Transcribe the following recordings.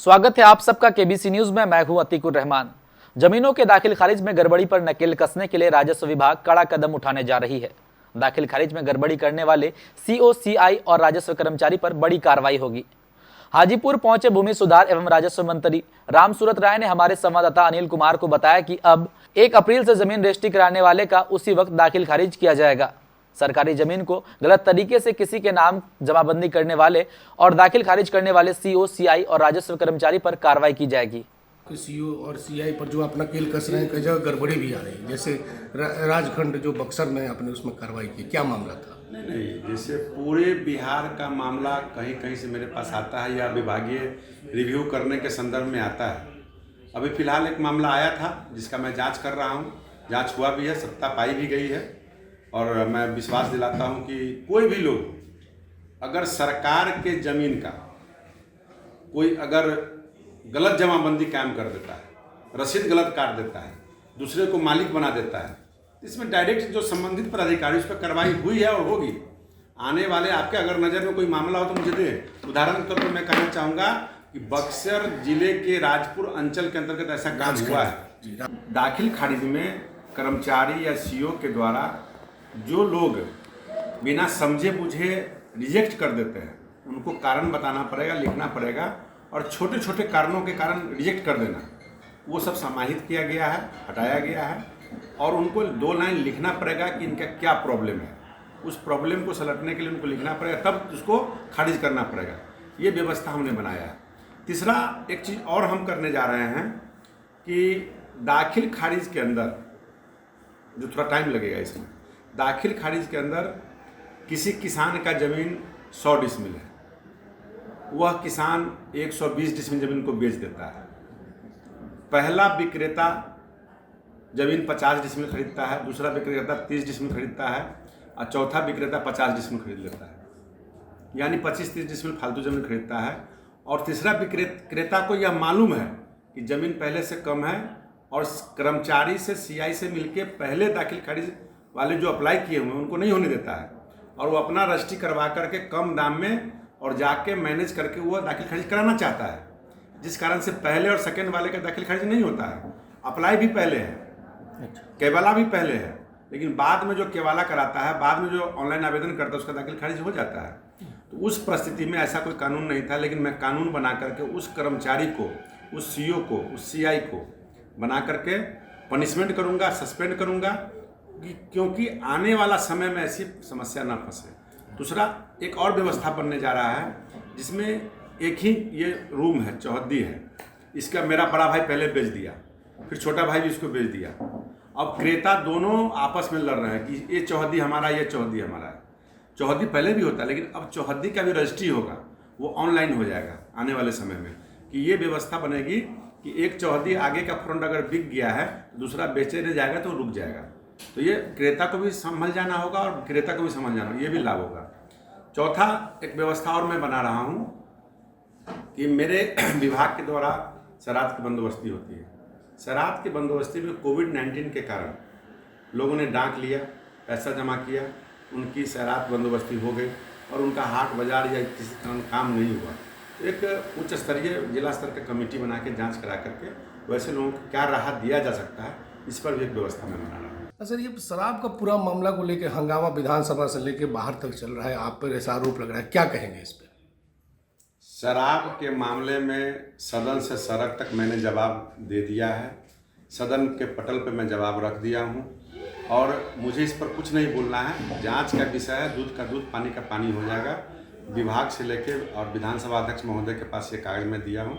स्वागत है आप सबका केबीसी न्यूज में। मैं हूं अतीकुर रहमान। जमीनों के दाखिल खारिज में गड़बड़ी पर नकेल कसने के लिए राजस्व विभाग कड़ा कदम उठाने जा रही है। दाखिल खारिज में गड़बड़ी करने वाले सीओ, सीआई और राजस्व कर्मचारी पर बड़ी कार्रवाई होगी। हाजीपुर पहुंचे भूमि सुधार एवं राजस्व मंत्री रामसूरत राय ने हमारे संवाददाता अनिल कुमार को बताया कि अब 1 अप्रैल से जमीन रजिस्ट्री कराने वाले का उसी वक्त दाखिल खारिज किया जाएगा। सरकारी जमीन को गलत तरीके से किसी के नाम जमाबंदी करने वाले और दाखिल खारिज करने वाले सीओ, सीआई और राजस्व कर्मचारी पर कार्रवाई की जाएगी। सीओ और सीआई पर जो अपना केल कस रहे हैं, कई जगह गड़बड़ी भी आ रही है। जैसे राजखंड जो बक्सर में आपने उसमें कार्रवाई की, क्या मामला था? नहीं, जैसे पूरे बिहार का मामला कहीं कहीं से मेरे पास आता है या विभागीय रिव्यू करने के संदर्भ में आता है। अभी फिलहाल एक मामला आया था जिसका मैं जांच कर रहा हूं। जांच हुआ भी है, सत्ता पाई भी गई है और मैं विश्वास दिलाता हूं कि कोई भी लोग अगर सरकार के जमीन का कोई अगर गलत जमाबंदी कायम कर देता है, रसीद गलत काट देता है, दूसरे को मालिक बना देता है, इसमें डायरेक्ट जो संबंधित पदाधिकारी उस पर कार्रवाई हुई है और होगी। आने वाले आपके अगर नज़र में कोई मामला हो तो मुझे दें। उदाहरण के तौर पर मैं कहना चाहूँगा कि बक्सर जिले के राजपुर अंचल के अंतर्गत ऐसा काम हुआ है। दाखिल खारिज में कर्मचारी या सीओ के द्वारा जो लोग बिना समझे बुझे रिजेक्ट कर देते हैं, उनको कारण बताना पड़ेगा, लिखना पड़ेगा और छोटे छोटे कारणों के कारण रिजेक्ट कर देना, वो सब समाहित किया गया है, हटाया गया है और उनको 2 लाइन लिखना पड़ेगा कि इनका क्या प्रॉब्लम है। उस प्रॉब्लम को सलटने के लिए उनको लिखना पड़ेगा, तब उसको खारिज करना पड़ेगा। ये व्यवस्था हमने बनाया है। तीसरा एक चीज़ और हम करने जा रहे हैं कि दाखिल खारिज के अंदर जो थोड़ा टाइम लगेगा, इसमें दाखिल खारिज के अंदर किसी किसान का ज़मीन 100 डिसमिल है, वह किसान 120 डिसमिल ज़मीन को बेच देता है। पहला विक्रेता ज़मीन 50 डिसमिल खरीदता है, दूसरा विक्रेता 30 डिसमिल खरीदता है और चौथा विक्रेता 50 डिसमिल खरीद लेता है, यानी 25-30 डिसमिल फालतू ज़मीन खरीदता है। और तीसरा विक्रेता को यह मालूम है कि ज़मीन पहले से कम है और कर्मचारी से, सीआई से मिलके पहले दाखिल खारिज वाले जो अप्लाई किए हुए हैं उनको नहीं होने देता है और वो अपना रजिस्ट्री करवा करके कम दाम में और जाके मैनेज करके वो दाखिल खारिज कराना चाहता है, जिस कारण से पहले और सेकंड वाले का दाखिल खारिज नहीं होता है। अप्लाई भी पहले है, केवाला भी पहले है, लेकिन बाद में जो केवाला कराता है, बाद में जो ऑनलाइन आवेदन करता है, उसका दाखिल खारिज हो जाता है। तो उस परिस्थिति में ऐसा कोई कानून नहीं था, लेकिन मैं कानून बना करके उस कर्मचारी को, उस सीओ को, उस सीआई को बना करके पनिशमेंट करूँगा, सस्पेंड करूँगा, क्योंकि आने वाला समय में ऐसी समस्या ना फंसे। दूसरा एक और व्यवस्था बनने जा रहा है जिसमें एक ही ये रूम है, चौहद्दी है, इसका मेरा बड़ा भाई पहले बेच दिया, फिर छोटा भाई भी इसको बेच दिया। अब क्रेता दोनों आपस में लड़ रहे हैं कि ये चौहद्दी हमारा, ये चौहद्दी हमारा है। चौहद्दी पहले भी होता है, लेकिन अब चौहद्दी का भी रजिस्ट्री होगा, वो ऑनलाइन हो जाएगा आने वाले समय में। कि ये व्यवस्था बनेगी कि एक चौहद्दी आगे का फ्रंट अगर बिक गया है, दूसरा बेचने जाएगा तो रुक जाएगा। तो ये क्रेता को भी संभल जाना होगा और विक्रेता को भी संभल जाना होगा, ये भी लाभ होगा। चौथा एक व्यवस्था और मैं बना रहा हूँ कि मेरे विभाग के द्वारा शराब की बंदोबस्ती होती है। शराब की बंदोबस्ती में कोविड-19 के कारण लोगों ने डांक लिया, पैसा जमा किया, उनकी शराब बंदोबस्ती हो गई और उनका हाट बाजार या किसी कारण काम नहीं हुआ। तो एक उच्च स्तरीय जिला स्तर की कमेटी बना के जाँच करा करके वैसे लोगों को क्या राहत दिया जा सकता है, इस पर भी एक व्यवस्था मैं बना रहा हूँ। सर, ये शराब का पूरा मामला को लेकर हंगामा विधानसभा से लेकर बाहर तक चल रहा है, आप पर ऐसा आरोप लग रहा है, क्या कहेंगे इस पर? शराब के मामले में सदन से सड़क तक मैंने जवाब दे दिया है, सदन के पटल पे मैं जवाब रख दिया हूँ और मुझे इस पर कुछ नहीं बोलना है। जांच का विषय है, दूध का दूध, पानी का पानी हो जाएगा। विभाग से लेके और विधानसभा अध्यक्ष महोदय के पास ये कागज में दिया हूँ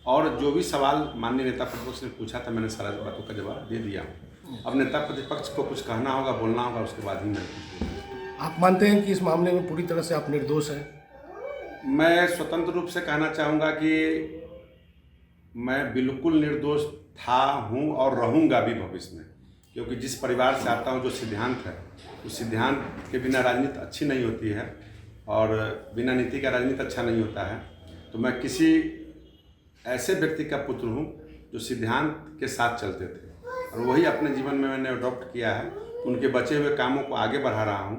और जो भी सवाल माननीय नेता प्रतिपक्ष ने पूछा था, मैंने सारा बातों का जवाब दे दिया हूँ। अब नेता प्रतिपक्ष को कुछ कहना होगा, बोलना होगा, उसके बाद ही मैं। आप मानते हैं कि इस मामले में पूरी तरह से आप निर्दोष हैं? मैं स्वतंत्र रूप से कहना चाहूँगा कि मैं बिल्कुल निर्दोष था, हूँ और रहूँगा भी भविष्य में, क्योंकि जिस परिवार से आता हूँ, जो सिद्धांत है, उस सिद्धांत के बिना राजनीति अच्छी नहीं होती है और बिना नीति का राजनीति अच्छा नहीं होता है। तो मैं किसी ऐसे व्यक्ति का पुत्र हूँ जो सिद्धांत के साथ चलते थे और वही अपने जीवन में मैंने अडॉप्ट किया है। उनके बचे हुए कामों को आगे बढ़ा रहा हूँ।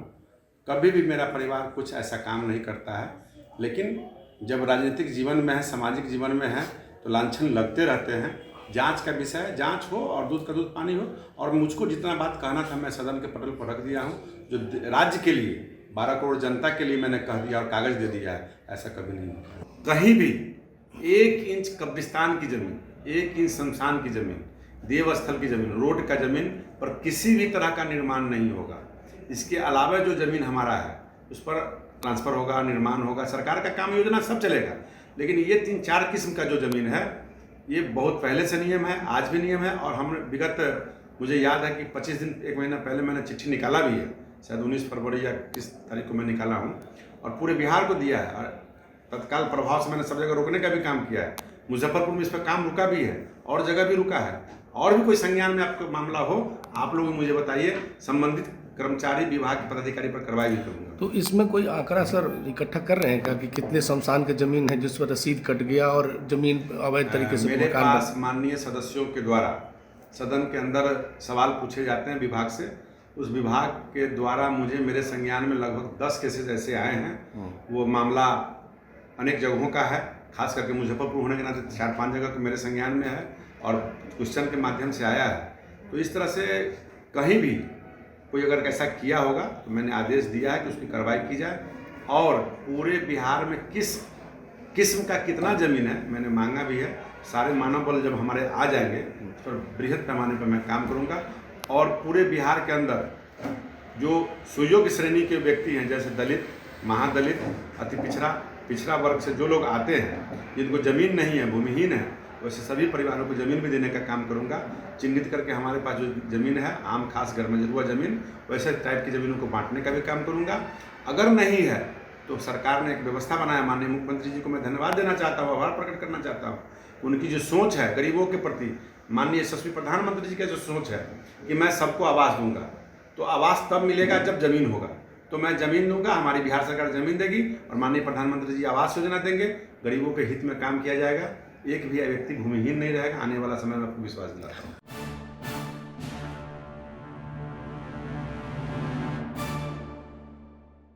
कभी भी मेरा परिवार कुछ ऐसा काम नहीं करता है, लेकिन जब राजनीतिक जीवन में है, सामाजिक जीवन में है, तो लांछन लगते रहते हैं। जांच का विषय है, जांच हो और दूध का दूध पानी हो। और मुझको जितना बात कहना था मैं सदन के पटल पर रख दिया हूँ। जो राज्य के लिए 12 करोड़ जनता के लिए मैंने कह दिया और कागज़ दे दिया है, ऐसा कभी नहीं होगा। कहीं भी 1 इंच कब्रिस्तान की ज़मीन, 1 इंच शमशान की ज़मीन, देवस्थल की ज़मीन, रोड का ज़मीन पर किसी भी तरह का निर्माण नहीं होगा। इसके अलावा जो ज़मीन हमारा है उस पर ट्रांसफ़र होगा, निर्माण होगा, सरकार का काम योजना सब चलेगा। लेकिन ये 3-4 किस्म का जो ज़मीन है, ये बहुत पहले से नियम है, आज भी नियम है। और हमने विगत, मुझे याद है कि 25 दिन 1 महीना पहले मैंने चिट्ठी निकाला भी है, शायद 19 फरवरी या किस तारीख को मैं निकाला हूँ, और पूरे बिहार को दिया है। और तत्काल प्रभाव से मैंने सब जगह रोकने का भी काम किया है। मुजफ्फरपुर में इस पर काम रुका भी है और जगह भी रुका है। और भी कोई संज्ञान में आपका मामला हो, आप लोग मुझे बताइए, संबंधित कर्मचारी विभाग के पदाधिकारी पर कार्रवाई भी करूँगा। तो इसमें कोई आंकड़ा सर इकट्ठा कर रहे हैं क्या कि कितने शमशान की ज़मीन है जिस पर रसीद कट गया और ज़मीन अवैध तरीके से मेरे मकान पास माननीय सदस्यों के द्वारा सदन के अंदर सवाल पूछे जाते हैं विभाग से। उस विभाग के द्वारा मुझे मेरे संज्ञान में लगभग 10 केसेस ऐसे आए हैं। वो मामला अनेक जगहों का है, खास करके मुजफ्फरपुर होने के नाते 4-5 जगह तो मेरे संज्ञान में है और क्वेश्चन के माध्यम से आया है। तो इस तरह से कहीं भी कोई अगर ऐसा किया होगा तो मैंने आदेश दिया है कि उसकी कार्रवाई की जाए। और पूरे बिहार में किस किस्म का कितना ज़मीन है मैंने मांगा भी है। सारे मानव बल जब हमारे आ जाएंगे तो बृहद पैमाने पर मैं काम करूंगा। और पूरे बिहार के अंदर जो सुयोग्य श्रेणी के व्यक्ति हैं, जैसे दलित, महादलित, अति पिछड़ा वर्ग से जो लोग आते हैं, जिनको ज़मीन नहीं है, भूमिहीन है, वैसे सभी परिवारों को ज़मीन भी देने का काम करूंगा। चिन्हित करके हमारे पास जो ज़मीन है, आम खास गरमजरुआ ज़मीन, वैसे टाइप की ज़मीनों को बांटने का भी काम करूंगा। अगर नहीं है तो सरकार ने एक व्यवस्था बनाया। माननीय मुख्यमंत्री जी को मैं धन्यवाद देना चाहता हूँ, आभार प्रकट करना चाहता हूँ। उनकी जो सोच है गरीबों के प्रति, माननीय यशस्वी प्रधानमंत्री जी की जो सोच है कि मैं सबको आवास दूंगा, तो आवास तब मिलेगा जब ज़मीन होगा। तो मैं ज़मीन दूंगा, हमारी बिहार सरकार ज़मीन देगी और माननीय प्रधानमंत्री जी आवास योजना देंगे। गरीबों के हित में काम किया जाएगा, एक भी व्यक्ति भूमिहीन नहीं रहेगा। आने वाला समय में आपको विश्वास दिलाता हूँ।